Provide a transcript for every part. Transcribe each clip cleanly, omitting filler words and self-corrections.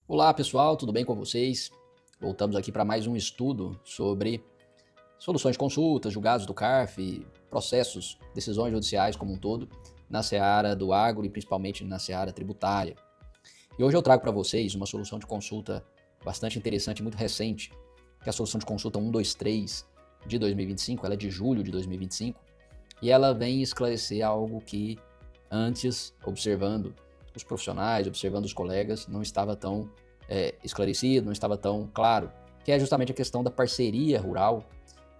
Olá pessoal, tudo bem com vocês? Voltamos aqui para mais um estudo sobre soluções de consulta, julgados do CARF, processos, decisões judiciais como um todo, na seara do agro e principalmente na seara tributária. E hoje eu trago para vocês uma solução de consulta bastante interessante e muito recente, que é a solução de consulta 123 de 2025, ela é de julho de 2025, e ela vem esclarecer algo que antes, observando os profissionais, observando os colegas, não estava tão esclarecido, não estava tão claro, que é justamente a questão da parceria rural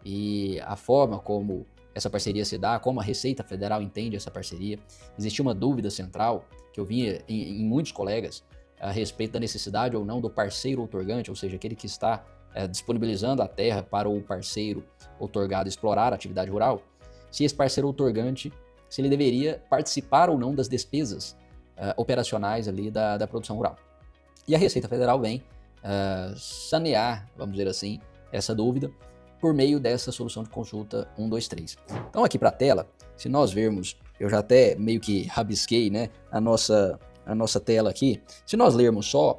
e a forma como essa parceria se dá, como a Receita Federal entende essa parceria. Existia uma dúvida central que eu via em muitos colegas a respeito da necessidade ou não do parceiro outorgante, ou seja, aquele que está disponibilizando a terra para o parceiro outorgado explorar a atividade rural, se esse parceiro outorgante, se ele deveria participar ou não das despesas operacionais ali da produção rural. E a Receita Federal vem sanear, vamos dizer assim, essa dúvida por meio dessa solução de consulta 123. Então aqui para a tela, se nós vermos, eu já até meio que rabisquei, né, a nossa tela aqui, se nós lermos só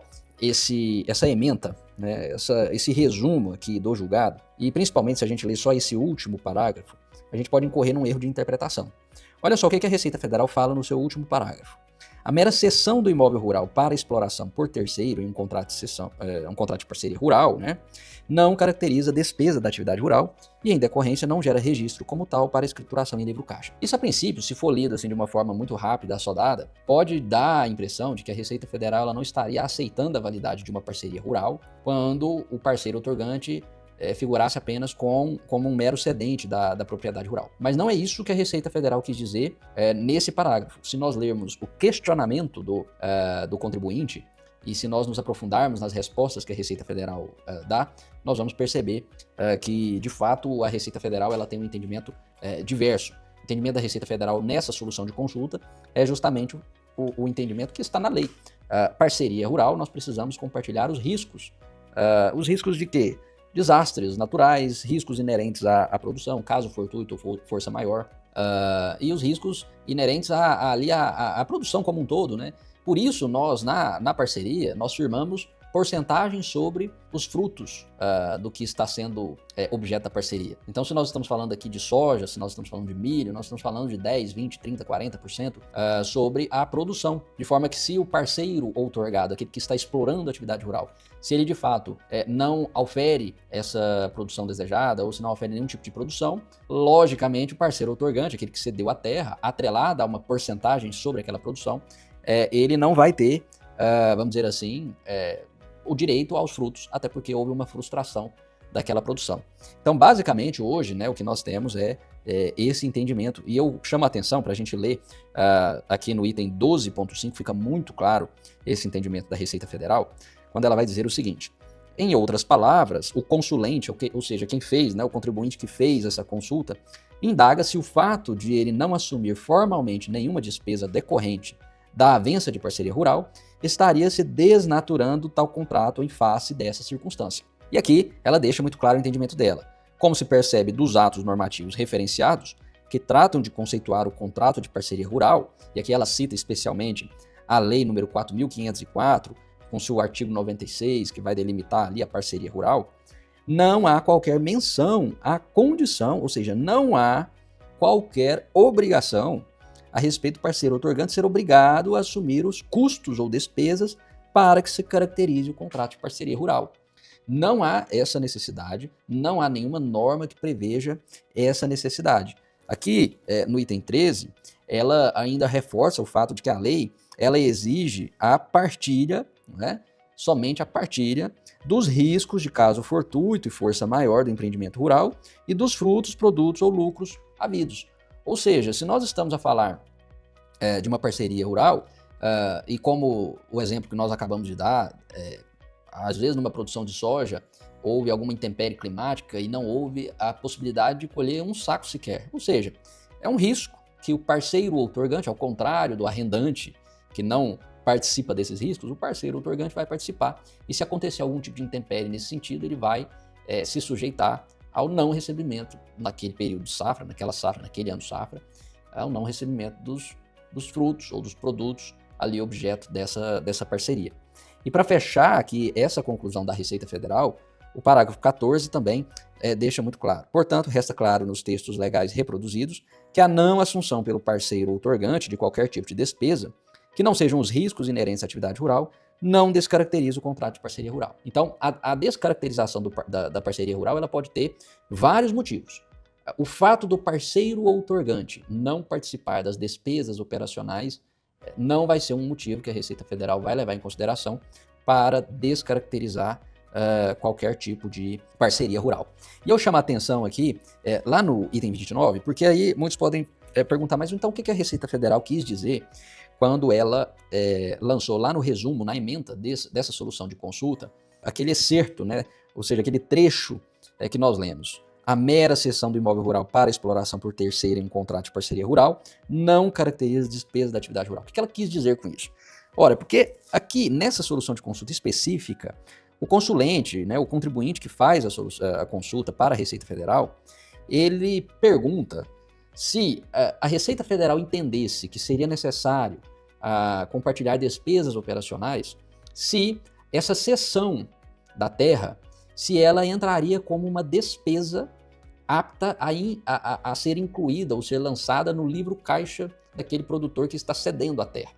essa ementa, né, esse resumo aqui do julgado, e principalmente se a gente ler só esse último parágrafo, a gente pode incorrer num erro de interpretação. Olha só o que a Receita Federal fala no seu último parágrafo. A mera cessão do imóvel rural para exploração por terceiro em um contrato de cessão, um contrato de parceria rural, né, não caracteriza despesa da atividade rural e, em decorrência, não gera registro como tal para escrituração em livro caixa. Isso, a princípio, se for lido assim de uma forma muito rápida, assodada, pode dar a impressão de que a Receita Federal ela não estaria aceitando a validade de uma parceria rural quando o parceiro outorgante figurasse apenas como um mero cedente da propriedade rural. Mas não é isso que a Receita Federal quis dizer nesse parágrafo. Se nós lermos o questionamento do contribuinte, e se nós nos aprofundarmos nas respostas que a Receita Federal dá, nós vamos perceber que, de fato, a Receita Federal ela tem um entendimento diverso. O entendimento da Receita Federal nessa solução de consulta é justamente o entendimento que está na lei. Parceria rural, nós precisamos compartilhar os riscos. Os riscos de quê? Desastres naturais, riscos inerentes à produção, caso fortuito ou força maior, e os riscos inerentes à produção como um todo, né? Por isso, nós, na parceria, nós firmamos porcentagem sobre os frutos do que está sendo objeto da parceria. Então, se nós estamos falando aqui de soja, se nós estamos falando de milho, nós estamos falando de 10, 20, 30, 40% sobre a produção. De forma que se o parceiro outorgado, aquele que está explorando a atividade rural, se ele de fato não ofere essa produção desejada ou se não ofere nenhum tipo de produção, logicamente o parceiro outorgante, aquele que cedeu a terra, atrelado a uma porcentagem sobre aquela produção, ele não vai ter, vamos dizer assim, o direito aos frutos, até porque houve uma frustração daquela produção. Então, basicamente, hoje, né, o que nós temos é esse entendimento. E eu chamo a atenção para a gente ler aqui no item 12.5, fica muito claro esse entendimento da Receita Federal, quando ela vai dizer o seguinte: em outras palavras, o consulente, ou seja, quem fez, né, o contribuinte que fez essa consulta, indaga se o fato de ele não assumir formalmente nenhuma despesa decorrente da avença de parceria rural estaria se desnaturando tal contrato em face dessa circunstância. E aqui ela deixa muito claro o entendimento dela. Como se percebe dos atos normativos referenciados, que tratam de conceituar o contrato de parceria rural, e aqui ela cita especialmente a Lei número 4.504, com seu artigo 96, que vai delimitar ali a parceria rural, não há qualquer menção à condição, ou seja, não há qualquer obrigação a respeito do parceiro outorgante ser obrigado a assumir os custos ou despesas para que se caracterize o contrato de parceria rural. Não há essa necessidade, não há nenhuma norma que preveja essa necessidade. Aqui, no item 13, ela ainda reforça o fato de que a lei ela exige a partilha, né, somente a partilha dos riscos de caso fortuito e força maior do empreendimento rural e dos frutos, produtos ou lucros havidos. Ou seja, se nós estamos a falar de uma parceria rural, e como o exemplo que nós acabamos de dar, às vezes numa produção de soja, houve alguma intempérie climática e não houve a possibilidade de colher um saco sequer. Ou seja, é um risco que o parceiro outorgante, ao contrário do arrendante, que não participa desses riscos, o parceiro outorgante vai participar. E se acontecer algum tipo de intempérie nesse sentido, ele vai se sujeitar ao não recebimento naquele período de safra, naquela safra, naquele ano de safra, ao não recebimento dos frutos ou dos produtos ali objeto dessa parceria. E para fechar aqui essa conclusão da Receita Federal, o parágrafo 14 também deixa muito claro. Portanto, resta claro nos textos legais reproduzidos que a não assunção pelo parceiro outorgante de qualquer tipo de despesa, que não sejam os riscos inerentes à atividade rural, não descaracteriza o contrato de parceria rural. Então, a descaracterização da parceria rural ela pode ter vários motivos. O fato do parceiro outorgante não participar das despesas operacionais não vai ser um motivo que a Receita Federal vai levar em consideração para descaracterizar qualquer tipo de parceria rural. E eu chamo a atenção aqui, lá no item 29, porque aí muitos podem perguntar, mas então o que a Receita Federal quis dizer quando ela lançou lá no resumo, na ementa dessa solução de consulta, aquele excerto, né? Ou seja, aquele trecho que nós lemos. A mera cessão do imóvel rural para exploração por terceiro em um contrato de parceria rural não caracteriza despesa da atividade rural. O que ela quis dizer com isso? Ora, porque aqui nessa solução de consulta específica, o consulente, né, o contribuinte que faz a consulta para a Receita Federal, ele pergunta se a Receita Federal entendesse que seria necessário compartilhar despesas operacionais, se essa cessão da terra, se ela entraria como uma despesa apta a ser incluída ou ser lançada no livro caixa daquele produtor que está cedendo a terra.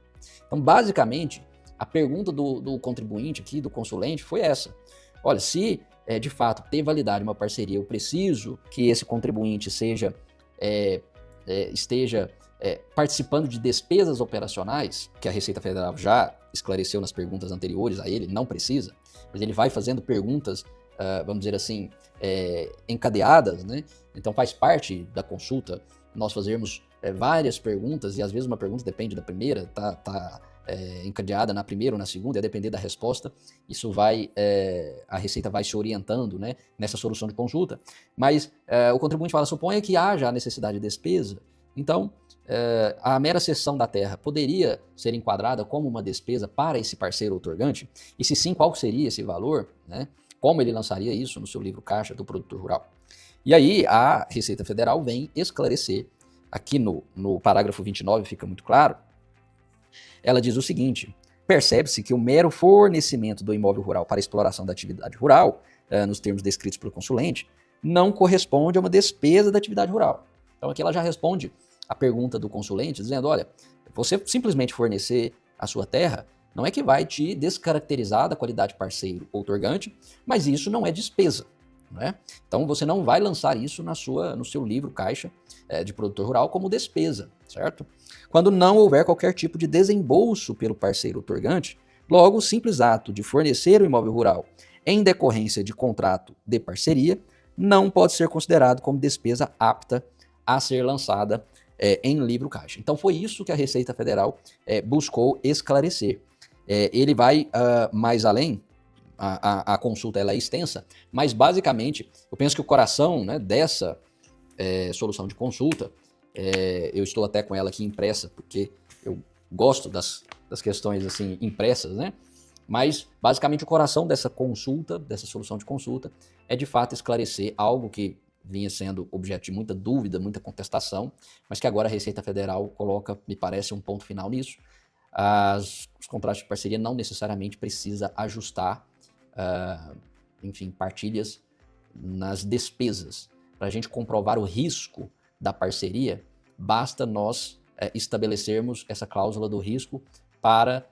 Então, basicamente, a pergunta do contribuinte aqui, do consulente, foi essa. Olha, se de fato ter validade uma parceria, eu preciso que esse contribuinte esteja participando de despesas operacionais, que a Receita Federal já esclareceu nas perguntas anteriores a ele, não precisa, mas ele vai fazendo perguntas, vamos dizer assim, encadeadas, né? Então faz parte da consulta nós fazermos várias perguntas, e às vezes uma pergunta depende da primeira, tá encadeada na primeira ou na segunda, a depender da resposta, isso a Receita vai se orientando, né, nessa solução de consulta, mas o contribuinte fala, suponha que haja a necessidade de despesa, então a mera cessão da terra poderia ser enquadrada como uma despesa para esse parceiro outorgante, e se sim, qual seria esse valor, né, como ele lançaria isso no seu livro caixa do produtor rural. E aí a Receita Federal vem esclarecer, aqui no parágrafo 29 fica muito claro, ela diz o seguinte: percebe-se que o mero fornecimento do imóvel rural para exploração da atividade rural, nos termos descritos pelo consulente, não corresponde a uma despesa da atividade rural. Então aqui ela já responde a pergunta do consulente, dizendo, olha, você simplesmente fornecer a sua terra não é que vai te descaracterizar da qualidade parceiro outorgante, mas isso não é despesa. Né? Então você não vai lançar isso no seu livro caixa de produtor rural como despesa, certo? Quando não houver qualquer tipo de desembolso pelo parceiro outorgante, logo o simples ato de fornecer o imóvel rural em decorrência de contrato de parceria não pode ser considerado como despesa apta a ser lançada em livro caixa. Então foi isso que a Receita Federal buscou esclarecer. Ele vai mais além. A consulta ela é extensa, mas basicamente eu penso que o coração, né, dessa solução de consulta, eu estou até com ela aqui impressa, porque eu gosto das questões assim impressas, né? Mas basicamente o coração dessa consulta, dessa solução de consulta, é de fato esclarecer algo que vinha sendo objeto de muita dúvida, muita contestação, mas que agora a Receita Federal coloca, me parece, um ponto final nisso. Os contratos de parceria não necessariamente precisa ajustar enfim, partilhas nas despesas. Para a gente comprovar o risco da parceria, basta nós estabelecermos essa cláusula do risco para,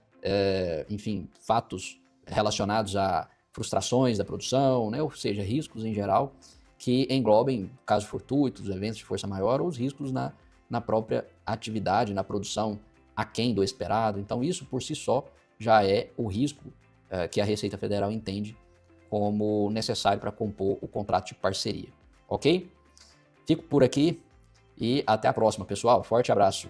enfim, fatos relacionados a frustrações da produção, né? Ou seja, riscos em geral que englobem casos fortuitos, eventos de força maior ou os riscos na própria atividade, na produção aquém do esperado. Então isso por si só já é o risco que a Receita Federal entende como necessário para compor o contrato de parceria. Ok? Fico por aqui e até a próxima, pessoal. Forte abraço.